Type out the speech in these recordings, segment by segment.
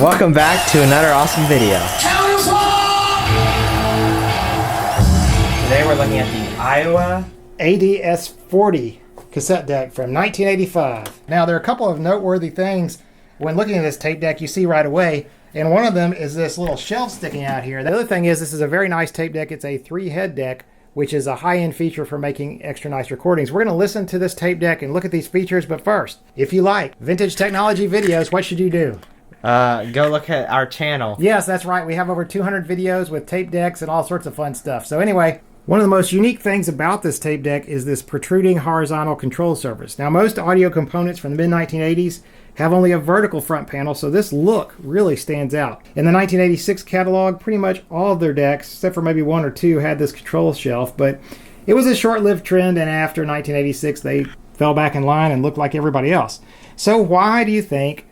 Welcome back to another awesome video. Today we're looking at the Aiwa AD-S40 cassette deck from 1985. Now there are a couple of noteworthy things when looking at this tape deck you see right away, and one of them is this little shelf sticking out here. The other thing is this is a very nice tape deck. It's a 3-head deck, which is a high-end feature for making extra nice recordings. We're going to listen to this tape deck and look at these features, but first, if you like vintage technology videos, what should you do? Go look at our channel. Yes, that's right. We have over 200 videos with tape decks and all sorts of fun stuff. So anyway, one of the most unique things about this tape deck is this protruding horizontal control surface. Now, most audio components from the mid-1980s have only a vertical front panel, so this look really stands out. In the 1986 catalog, pretty much all of their decks, except for maybe one or two, had this control shelf, but it was a short-lived trend, and after 1986, they fell back in line and looked like everybody else. So why do you think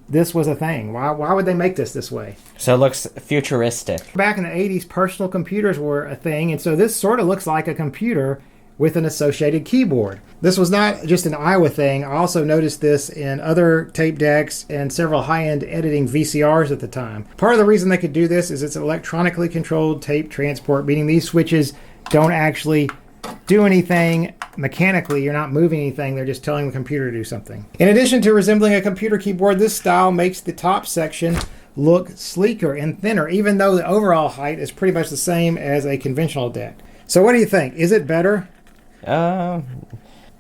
this was a thing? Why would they make this way? So it looks futuristic. Back in the 80s, personal computers were a thing, and so this sort of looks like a computer with an associated keyboard. This was not just an Aiwa thing. I also noticed this in other tape decks and several high-end editing VCRs at the time. Part of the reason they could do this is it's electronically controlled tape transport, meaning these switches don't actually do anything mechanically. You're not moving anything, they're just telling the computer to do something. In addition to resembling a computer keyboard, this style makes the top section look sleeker and thinner, even though the overall height is pretty much the same as a conventional deck. So what do you think? Is it better?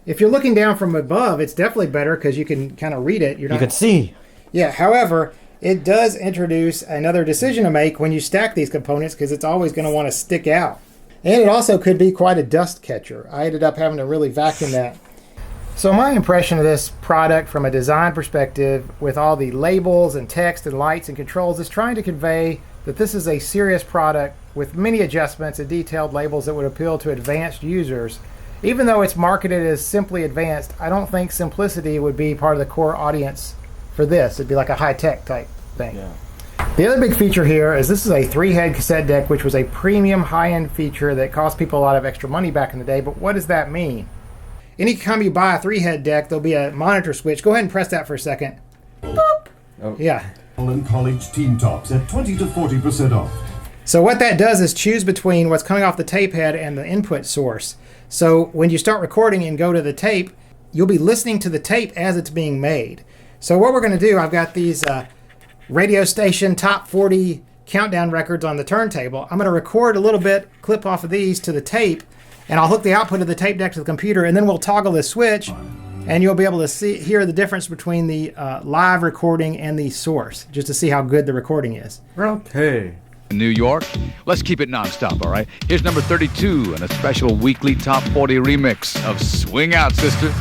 If you're looking down from above, it's definitely better because you can kind of read it. You can see. Yeah, however, it does introduce another decision to make when you stack these components, because it's always going to want to stick out. And it also could be quite a dust catcher. I ended up having to really vacuum that. So my impression of this product from a design perspective, with all the labels and text and lights and controls, is trying to convey that this is a serious product with many adjustments and detailed labels that would appeal to advanced users. Even though it's marketed as simply advanced, I don't think simplicity would be part of the core audience for this. It'd be like a high-tech type thing. Yeah. The other big feature here is this is a 3-head cassette deck, which was a premium high-end feature that cost people a lot of extra money back in the day. But what does that mean? Anytime you buy a 3-head deck, there'll be a monitor switch. Go ahead and press that for a second. Boop. Oh. Yeah. And college team tops at 20 to 40% off. So what that does is choose between what's coming off the tape head and the input source. So when you start recording and go to the tape, you'll be listening to the tape as it's being made. So what we're going to do, I've got these radio station top 40 countdown records on the turntable. I'm going to record a little bit, clip off of these to the tape, and I'll hook the output of the tape deck to the computer, and then we'll toggle this switch, and you'll be able to hear the difference between the live recording and the source, just to see how good the recording is. Okay. New York. Let's keep it non-stop, all right? Here's number 32 and a special weekly top 40 remix of Swing Out, Sister.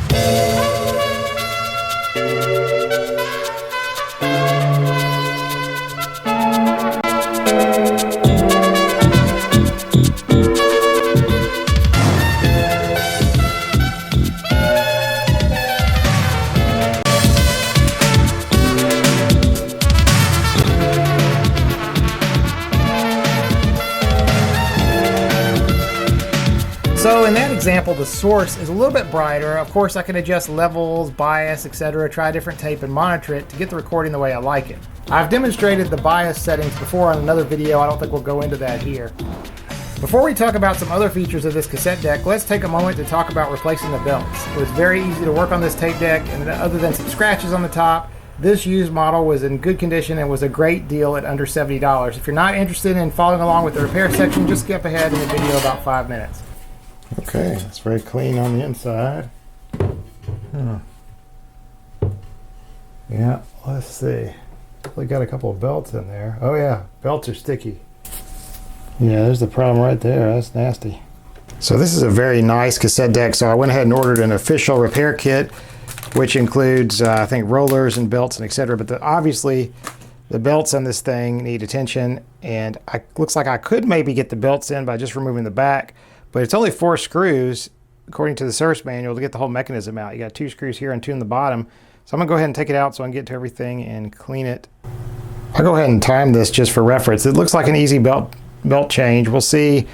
So in that example, the source is a little bit brighter. Of course, I can adjust levels, bias, etc., try a different tape and monitor it to get the recording the way I like it. I've demonstrated the bias settings before on another video. I don't think we'll go into that here. Before we talk about some other features of this cassette deck, let's take a moment to talk about replacing the belts. It was very easy to work on this tape deck, and other than some scratches on the top, this used model was in good condition and was a great deal at under $70. If you're not interested in following along with the repair section, just skip ahead in the video about 5 minutes. Okay, it's very clean on the inside. Yeah, let's see. We got a couple of belts in there. Oh yeah, belts are sticky. Yeah, there's the problem right there. That's nasty. So this is a very nice cassette deck. So I went ahead and ordered an official repair kit, which includes, I think, rollers and belts and etc. But obviously, the belts on this thing need attention, and looks like I could maybe get the belts in by just removing the back. But it's only 4 screws, according to the service manual, to get the whole mechanism out. You got 2 screws here and 2 in the bottom. So I'm going to go ahead and take it out so I can get to everything and clean it. I'll go ahead and time this just for reference. It looks like an easy belt change. We'll see.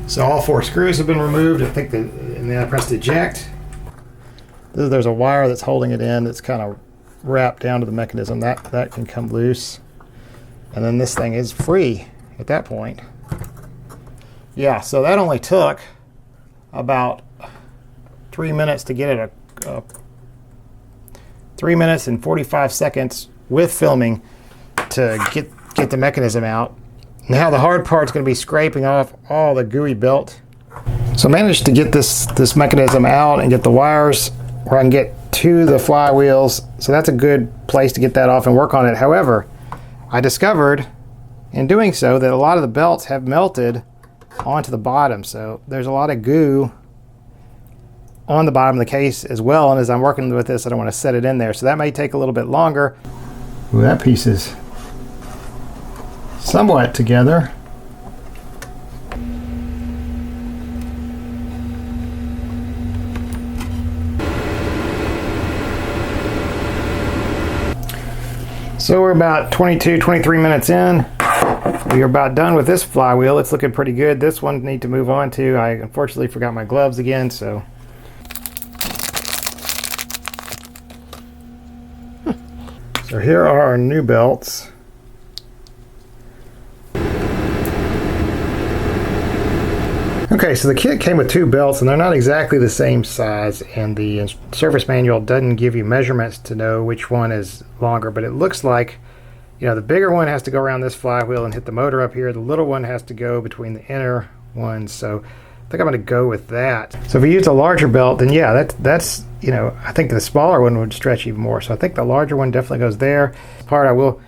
So all 4 screws have been removed. And then I pressed eject. There's a wire that's holding it in that's kind of wrapped down to the mechanism. That can come loose. And then this thing is free at that point. Yeah, so that only took about 3 minutes to get it 3 minutes and 45 seconds with filming to get the mechanism out. Now the hard part's going to be scraping off all the gooey belt. So I managed to get this mechanism out and get the wires where I can get to the flywheels. So that's a good place to get that off and work on it. However, I discovered in doing so that a lot of the belts have melted onto the bottom. So there's a lot of goo on the bottom of the case as well. And as I'm working with this, I don't want to set it in there. So that may take a little bit longer. Ooh, that piece is somewhat together. So we're about 23 minutes in. We are about done with this flywheel. It's looking pretty good. This one I need to move on to. I unfortunately forgot my gloves again, so. So here are our new belts. Okay, so the kit came with 2 belts, and they're not exactly the same size, and the service manual doesn't give you measurements to know which one is longer, but it looks like, you know, the bigger one has to go around this flywheel and hit the motor up here. The little one has to go between the inner ones, so I think I'm going to go with that. So if we use a larger belt, then yeah, that's you know, I think the smaller one would stretch even more, so I think the larger one definitely goes there. Part I will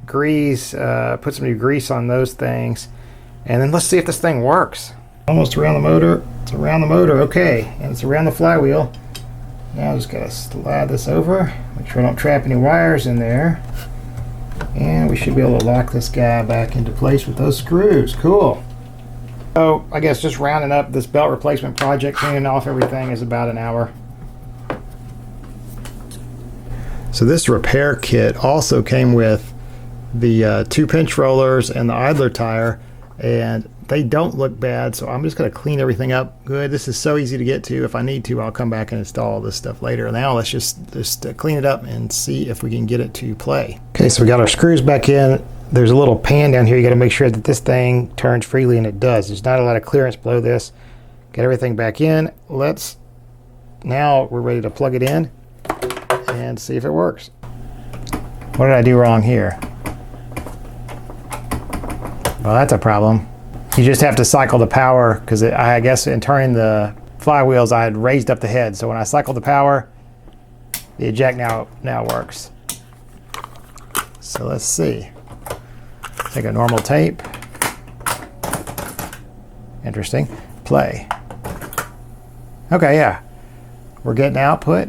grease, put some new grease on those things, and then let's see if this thing works. Almost around the motor. It's around the motor, okay, and it's around the flywheel. Now I just gotta slide this over, make sure I don't trap any wires in there, and we should be able to lock this guy back into place with those screws. Cool. So I guess just rounding up this belt replacement project, cleaning off everything, is about an hour. So this repair kit also came with the 2 pinch rollers and the idler tire, and they don't look bad, so I'm just going to clean everything up good. This is so easy to get to. If I need to, I'll come back and install all this stuff later. Now let's just clean it up and see if we can get it to play. Okay, so we got our screws back in. There's a little pan down here. You got to make sure that this thing turns freely, and it does. There's not a lot of clearance below this. Get everything back in. Now we're ready to plug it in and see if it works. What did I do wrong here? Well, that's a problem. You just have to cycle the power, because I guess in turning the flywheels I had raised up the head. So when I cycle the power, the eject now works. So let's see. Take a normal tape. Interesting. Play. Okay, yeah. We're getting output.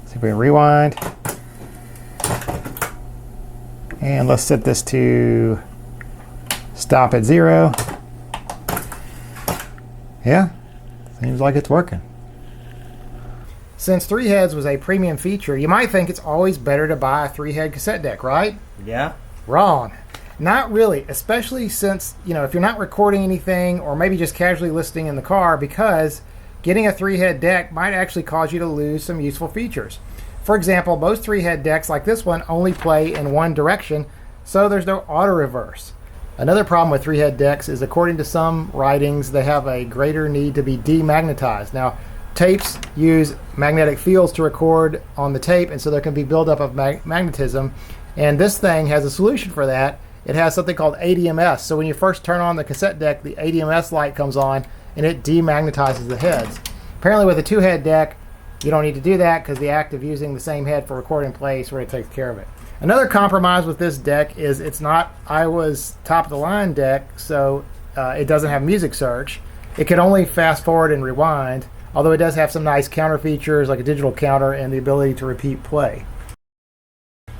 See if we can rewind. And let's set this to stop at 0. Yeah, seems like it's working. Since 3 heads was a premium feature, you might think it's always better to buy a 3-head cassette deck, right? Yeah. Wrong. Not really, especially since, you know, if you're not recording anything or maybe just casually listening in the car, because getting a 3-head deck might actually cause you to lose some useful features. For example, most 3-head decks like this one only play in one direction, so there's no auto reverse. Another problem with 3-head decks is, according to some writings, they have a greater need to be demagnetized. Now, tapes use magnetic fields to record on the tape, and so there can be buildup of magnetism, and this thing has a solution for that. It has something called AD-S. So when you first turn on the cassette deck, the AD-S light comes on and it demagnetizes the heads. Apparently with a 2-head deck, you don't need to do that, because the act of using the same head for recording play sort of takes care of it. Another compromise with this deck is it's not Aiwa's top-of-the-line deck, so it doesn't have music search. It can only fast forward and rewind, although it does have some nice counter features like a digital counter and the ability to repeat play.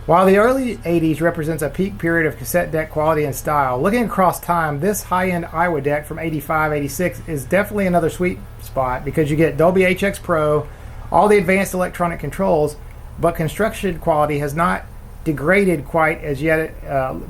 While the early 80s represents a peak period of cassette deck quality and style, looking across time, this high-end Aiwa deck from 85, 86 is definitely another sweet spot, because you get Dolby HX Pro, all the advanced electronic controls, but construction quality has not degraded quite as yet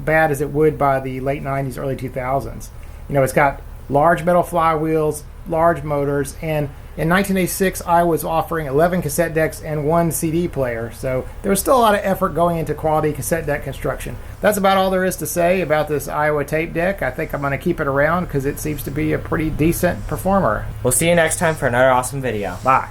bad as it would by the late 90s, early 2000s. You know, it's got large metal flywheels, large motors, and in 1986, I was offering 11 cassette decks and 1 CD player, so there was still a lot of effort going into quality cassette deck construction. That's about all there is to say about this Aiwa tape deck. I think I'm going to keep it around because it seems to be a pretty decent performer. We'll see you next time for another awesome video. Bye.